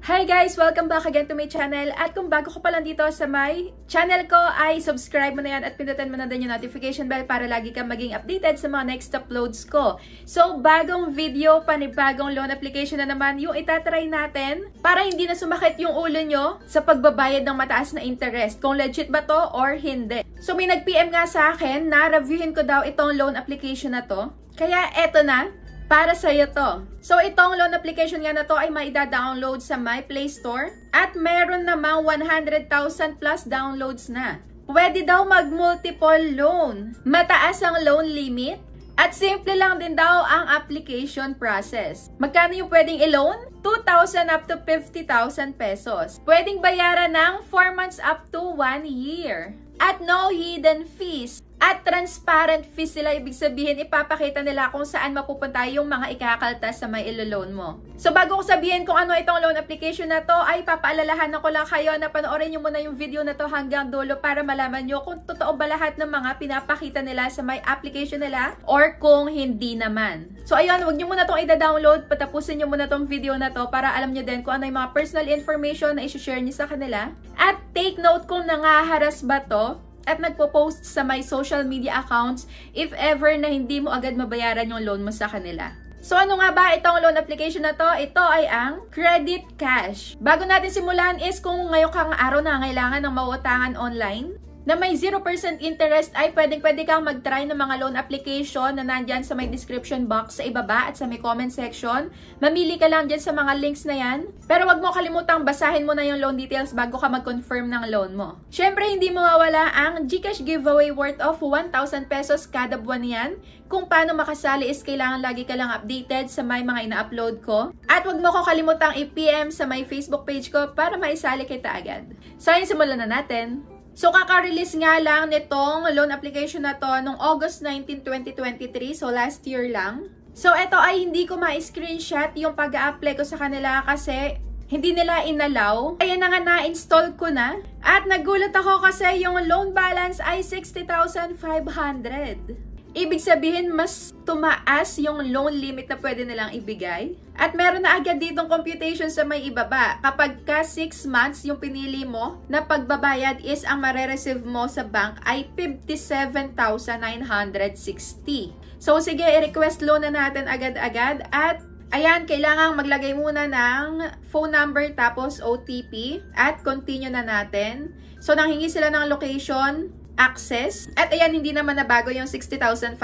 Hi guys! Welcome back again to my channel. At kung bago ko pa lang dito sa my channel ko, ay subscribe mo na yan at pindutin mo na din yung notification bell para lagi kang maging updated sa mga next uploads ko. So, bagong video, panibagong loan application na naman yung itatry natin para hindi na sumakit yung ulo nyo sa pagbabayad ng mataas na interest. Kung legit ba to or hindi. So, may nag-PM nga sa akin na reviewin ko daw itong loan application na to. Kaya eto na. Para sa'yo to. So, itong loan application nga na to ay maida-download sa My Play Store at meron namang 100,000 plus downloads na. Pwede daw mag-multiple loan. Mataas ang loan limit at simple lang din daw ang application process. Magkano yung pwedeng i-loan? 2,000 up to 50,000 pesos. Pwedeng bayaran ng 4 months up to 1 year. At no hidden fees. At transparent fees sila, ibig sabihin ipapakita nila kung saan mapupunta yung mga ikakaltas sa may ilo-loan mo. So bago ko sabihin kung ano itong loan application na to, ay papaalalahanan ko lang kayo na panoorin nyo muna yung video na to hanggang dulo para malaman nyo kung totoo ba lahat ng mga pinapakita nila sa may application nila or kung hindi naman. So ayun, huwag nyo muna itong i-download, patapusin nyo muna itong video na to para alam nyo din kung ano yung mga personal information na i-share nyo sa kanila. At take note kung nangaharas ba to at nagpo-post sa my social media accounts if ever na hindi mo agad mabayaran yung loan mo sa kanila. So ano nga ba itong loan application na to? Ito ay ang Credit Cash. Bago natin simulan is kung ngayong kang araw na kailangan ng mauutangan online na may 0% interest ay pwede kang mag-try ng mga loan application na nandyan sa may description box sa ibaba at sa may comment section. Mamili ka lang dyan sa mga links na yan. Pero wag mo kalimutang basahin mo na yung loan details bago ka mag-confirm ng loan mo. Syempre, hindi mawawala ang GCash giveaway worth of 1,000 pesos kada buwan yan. Kung paano makasali is kailangan lagi ka lang updated sa may mga ina-upload ko. At wag mo ko kalimutang i-PM sa may Facebook page ko para maisali kita agad. So, ayun, simulan na natin. So, kaka-release nga lang nitong loan application na to noong August 19, 2023. So, last year lang. So, ito ay hindi ko ma-screenshot yung pag-a-apply ko sa kanila kasi hindi nila inalaw. Ayan na nga, na-install ko na. At nagulat ako kasi yung loan balance ay 60,500. Ibig sabihin, mas tumaas yung loan limit na pwede nilang ibigay. At meron na agad ditong computation sa may ibaba. Kapag ka 6 months yung pinili mo na pagbabayad is ang marereceive mo sa bank ay 57,960. So sige, i-request loan na natin agad-agad. At ayan, kailangang maglagay muna ng phone number tapos OTP. At continue na natin. So nanghingi sila ng location, access. At ayan, hindi naman nabago yung 60,500.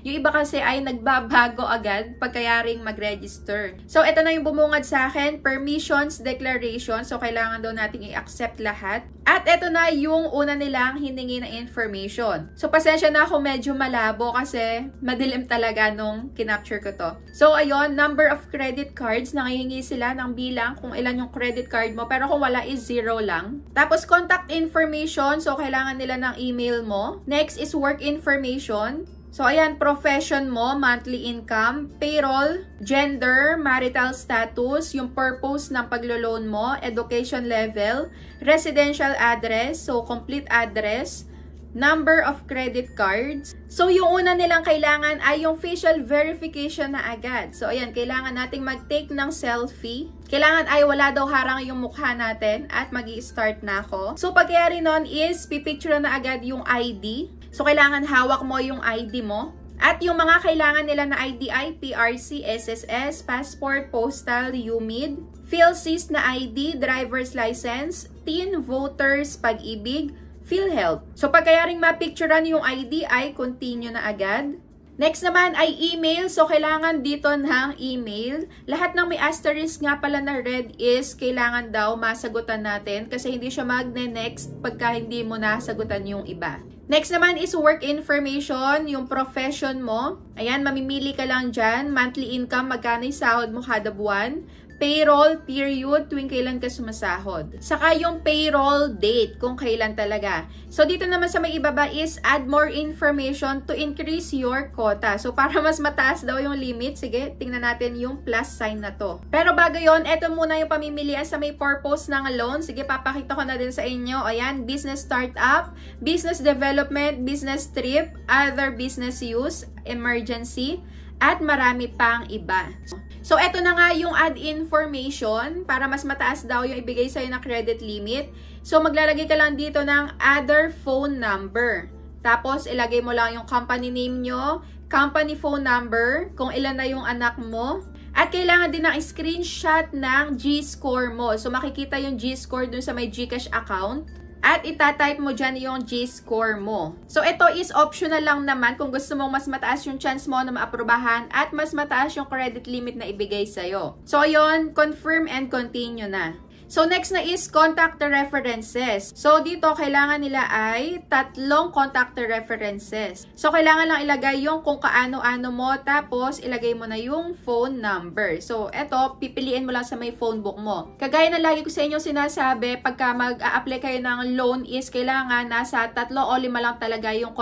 Yung iba kasi ay nagbabago agad pagkayaring mag-register. So, ito na yung bumungad sa akin. Permissions, declaration. So, kailangan daw nating i-accept lahat. At ito na yung una nilang hiningi na information. So, pasensya na ako medyo malabo kasi madilim talaga nung kinapture ko to. So, ayun, number of credit cards. Nangihingi sila ng bilang kung ilan yung credit card mo. Pero kung wala is 0 lang. Tapos, contact information. So, kailangan nila ng email mo. Next is work information. So, ayan, profession mo, monthly income, payroll, gender, marital status, yung purpose ng paglo-loan mo, education level, residential address, so complete address, number of credit cards. So, yung una nilang kailangan ay yung facial verification na agad. So, ayan, kailangan nating mag-take ng selfie. Kailangan ay wala daw harang yung mukha natin at magi-start na ako. So, pagkayari nun is pipicture na agad yung ID. So, kailangan hawak mo yung ID mo. At yung mga kailangan nila na ID ay PRC, SSS, passport, postal, UMID, PhilSys na ID, driver's license, teen, voters, pag-ibig, PhilHealth. So, pagkayaring mapicturean yung ID ay continue na agad. Next naman ay email. So, kailangan dito ng email. Lahat ng may asterisk nga pala na red is kailangan daw masagutan natin kasi hindi siya magne-next pagka hindi mo nasagutan yung iba. Next naman is work information, yung profession mo. Ayan, mamimili ka lang dyan. Monthly income, magkano yung sahod mo kada buwan. Payroll period, tuwing kailan ka sumasahod. Saka yung payroll date, kung kailan talaga. So, dito naman sa may ibaba is add more information to increase your quota. So, para mas mataas daw yung limit, sige, tingnan natin yung plus sign na to. Pero bago yon, eto muna yung pamimilian sa may purpose ng loan. Sige, papakita ko na din sa inyo. Ayan, business startup, business development, business trip, other business use, emergency, at marami pang iba. So, eto na nga yung add information para mas mataas daw yung ibigay sa'yo na credit limit. So, maglalagay ka lang dito ng other phone number. Tapos, ilagay mo lang yung company name nyo, company phone number, kung ilan na yung anak mo. At kailangan din ng screenshot ng G-score mo. So, makikita yung G-score dun sa may GCash account. At itatype mo dyan yung G-score mo. So, ito is optional lang naman kung gusto mong mas mataas yung chance mo na maaprubahan at mas mataas yung credit limit na ibigay sa'yo. So, ayun, confirm and continue na. So, next na is contact references. So, dito, kailangan nila ay 3 contact references. So, kailangan lang ilagay yung kung kaano-ano mo, tapos ilagay mo na yung phone number. So, eto, pipiliin mo lang sa may phone book mo. Kagaya na lagi ko sa inyo sinasabi, pagka mag-a-apply kayo ng loan is kailangan nasa 3 o 5 lang talaga yung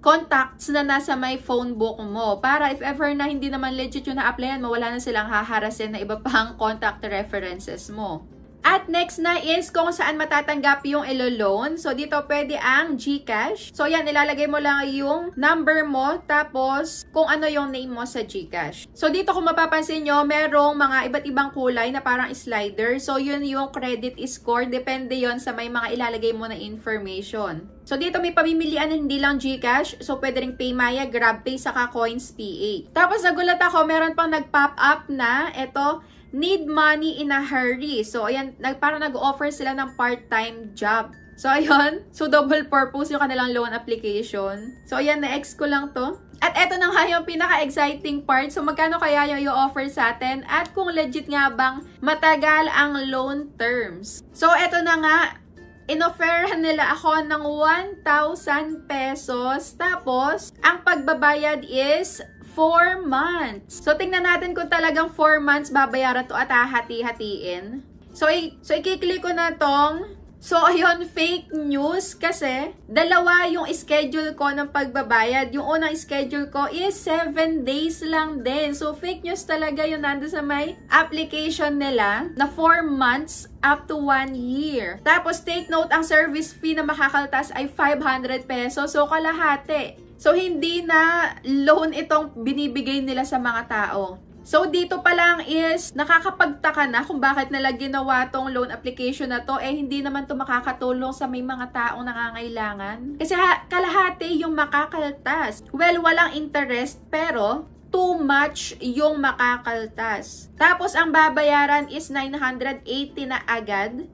contacts na nasa may phone book mo. Para if ever na hindi naman legit yung na-applyan mo, wala na silang haharasin na iba pang contact references mo. At next na is kung saan matatanggap yung ilo-loan. So, dito pwede ang GCash. So, yan, ilalagay mo lang yung number mo, tapos kung ano yung name mo sa GCash. So, dito kung mapapansin nyo, merong mga iba't ibang kulay na parang slider. So, yun yung credit score. Depende yon sa may mga ilalagay mo na information. So, dito may pamimilian na hindi lang GCash. So, pwede rin PayMaya, GrabPay, saka CoinsPA. Tapos, nagulat ako, meron pang nag-pop up na, eto, need money in a hurry. So, ayan, parang nag-offer sila ng part-time job. So, ayun. So, double purpose yung kanilang loan application. So, ayan, na-ex ko lang to. At eto na nga yung pinaka-exciting part. So, magkano kaya yung i-offer sa atin? At kung legit nga bang matagal ang loan terms. So, eto na nga. Inofferan nila ako ng 1,000 pesos. Tapos, ang pagbabayad is 4 months. So, tingnan natin kung talagang 4 months babayaran to at hahati-hatiin. So, i-click ko na tong. So, ayun, fake news kasi dalawa yung schedule ko ng pagbabayad. Yung unang schedule ko is 7 days lang din. So, fake news talaga yung nando sa may application nila na 4 months up to 1 year. Tapos, take note, ang service fee na makakaltas ay 500 pesos. So, kalahati. So, hindi na loan itong binibigay nila sa mga tao. So, dito pa lang is nakakapagtaka na kung bakit nila ginawa tong loan application na to. Eh, hindi naman to makakatulong sa may mga taong nangangailangan. Kasi kalahati yung makakaltas. Well, walang interest, pero too much yung makakaltas. Tapos, ang babayaran is 980 na agad.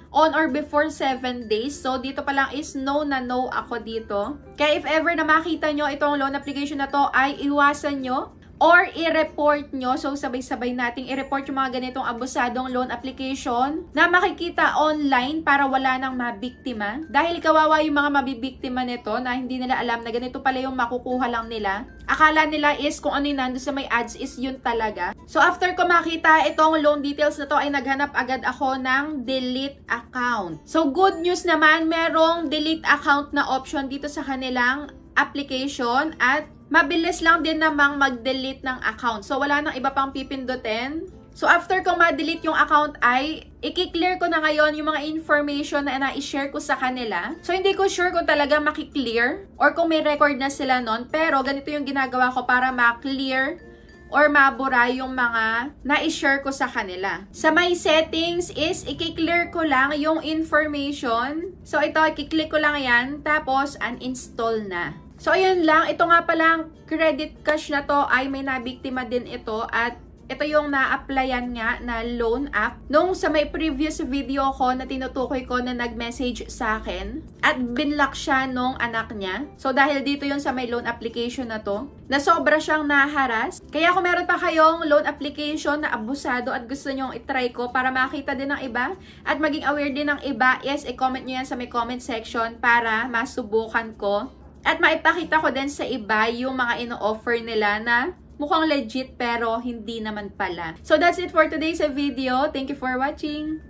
On or before 7 days. So, dito pa lang is no na no ako dito. Kaya if ever na makita nyo itong loan application na to, ay iwasan nyo or i-report nyo. So, sabay-sabay nating i-report yung mga ganitong abusadong loan application na makikita online para wala nang mabiktima. Dahil kawawa yung mga mabibiktima nito na hindi nila alam na ganito pala yung makukuha lang nila. Akala nila is kung ano yung nando sa may ads is yun talaga. So, after ko makita itong loan details na to, ay naghanap agad ako ng delete account. So, good news naman, merong delete account na option dito sa kanilang application at mabilis lang din namang mag-delete ng account. So, wala nang iba pang pipindutin. So, after kong ma-delete yung account ay i-clear ko na ngayon yung mga information na na-share ko sa kanila. So, hindi ko sure kung talaga maki-clear or kung may record na sila nun. Pero, ganito yung ginagawa ko para ma-clear or mabura yung mga na-share ko sa kanila. Sa my settings is i-clear ko lang yung information. So, ito, i-click ko lang yan. Tapos, uninstall na. So, ayun lang. Ito nga palang credit cash na to ay may nabiktima din ito at ito yung na-applyan nga na loan app. Nung sa may previous video ko na tinutukoy ko na nag-message sa akin at binlock siya nung anak niya. So, dahil dito yung sa may loan application na to, na sobra siyang naharas. Kaya kung meron pa kayong loan application na abusado at gusto nyong itry ko para makita din ng iba at maging aware din ng iba, yes, i-comment nyo yan sa may comment section para masubukan ko. At maipakita ko din sa iba yung mga ino-offer nila na mukhang legit pero hindi naman pala. So that's it for today's video. Thank you for watching!